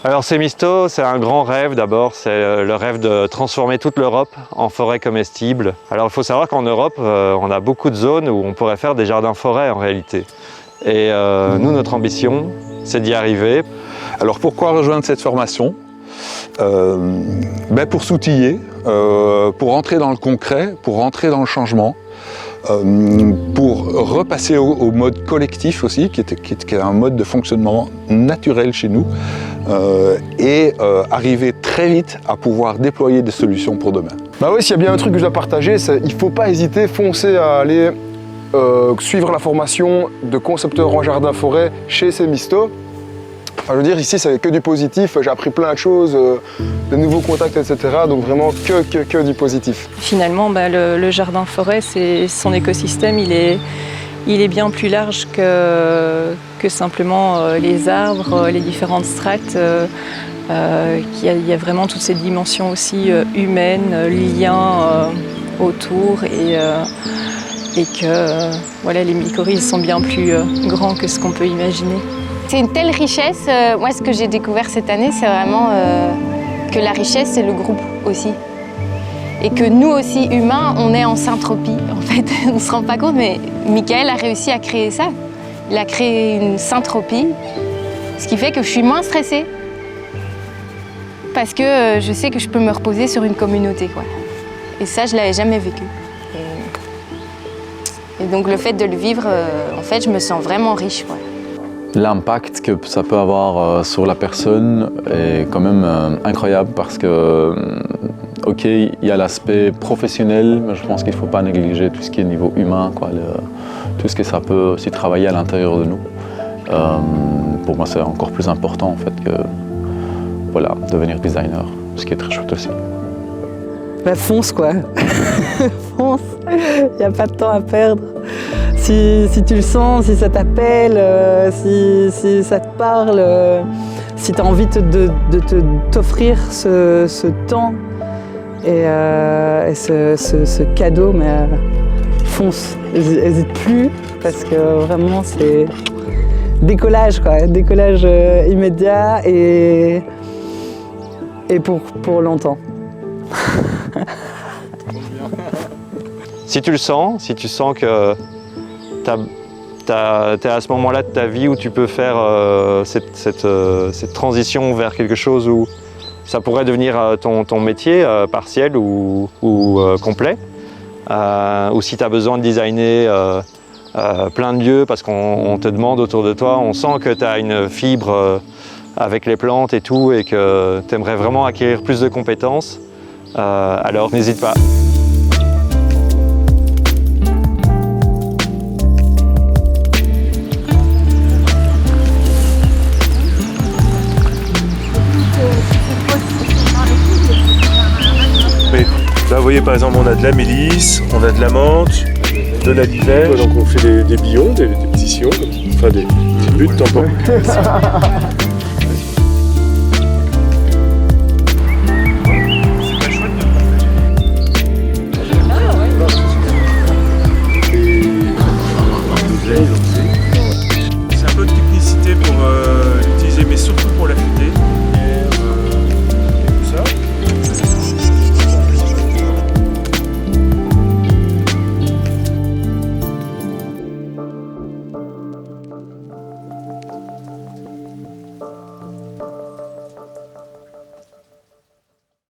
Alors Semisto, c'est un grand rêve d'abord, c'est le rêve de transformer toute l'Europe en forêt comestible. Alors il faut savoir qu'en Europe, on a beaucoup de zones où on pourrait faire des jardins-forêts en réalité. Et nous, notre ambition, c'est d'y arriver. Alors pourquoi rejoindre cette formation ? Pour s'outiller, pour rentrer dans le concret, pour rentrer dans le changement, pour repasser au mode collectif aussi, qui est un mode de fonctionnement naturel chez nous, et arriver très vite à pouvoir déployer des solutions pour demain. Bah oui, s'il y a bien un truc que je dois partager, c'est il ne faut pas hésiter, foncer à aller suivre la formation de concepteur en jardin-forêt chez Semisto. Enfin, je veux dire, ici, c'est que du positif. J'ai appris plein de choses, de nouveaux contacts, etc. Donc vraiment que du positif. Finalement, le jardin-forêt, son écosystème, il est bien plus large que simplement les arbres, les différentes strates. Il y a vraiment toutes ces dimensions aussi humaines, liens autour et que voilà, les mycorhizes sont bien plus grands que ce qu'on peut imaginer. C'est une telle richesse. Moi, ce que j'ai découvert cette année, c'est vraiment que la richesse, c'est le groupe aussi. Et que nous aussi, humains, on est en syntropie. En fait, on ne se rend pas compte, mais Michael a réussi à créer ça. Il a créé une syntropie, ce qui fait que je suis moins stressée. Parce que je sais que je peux me reposer sur une communauté, quoi. Et ça, je ne l'avais jamais vécu. Et donc, le fait de le vivre, en fait, je me sens vraiment riche, quoi. L'impact que ça peut avoir sur la personne est quand même incroyable parce que, ok, il y a l'aspect professionnel, mais je pense qu'il ne faut pas négliger tout ce qui est niveau humain, quoi, tout ce que ça peut aussi travailler à l'intérieur de nous. Pour moi, c'est encore plus important en fait que voilà, devenir designer, ce qui est très chouette aussi. Fonce quoi, fonce, il n'y a pas de temps à perdre. Si tu le sens, si ça t'appelle, si ça te parle, si tu as envie de t'offrir ce temps et ce cadeau, mais fonce, n'hésite plus parce que vraiment c'est décollage quoi, décollage immédiat et pour longtemps. Si tu le sens, si tu sens que t'es à ce moment-là de ta vie où tu peux faire cette transition vers quelque chose où ça pourrait devenir ton métier partiel ou complet, ou si tu as besoin de designer plein de lieux parce qu'on te demande autour de toi, on sent que tu as une fibre avec les plantes et tout et que tu aimerais vraiment acquérir plus de compétences, alors n'hésite pas. Là, vous voyez, par exemple, on a de la mélisse, on a de la menthe, de la livège. Donc, on fait des billons, des petits sillons, enfin des buttes tampons.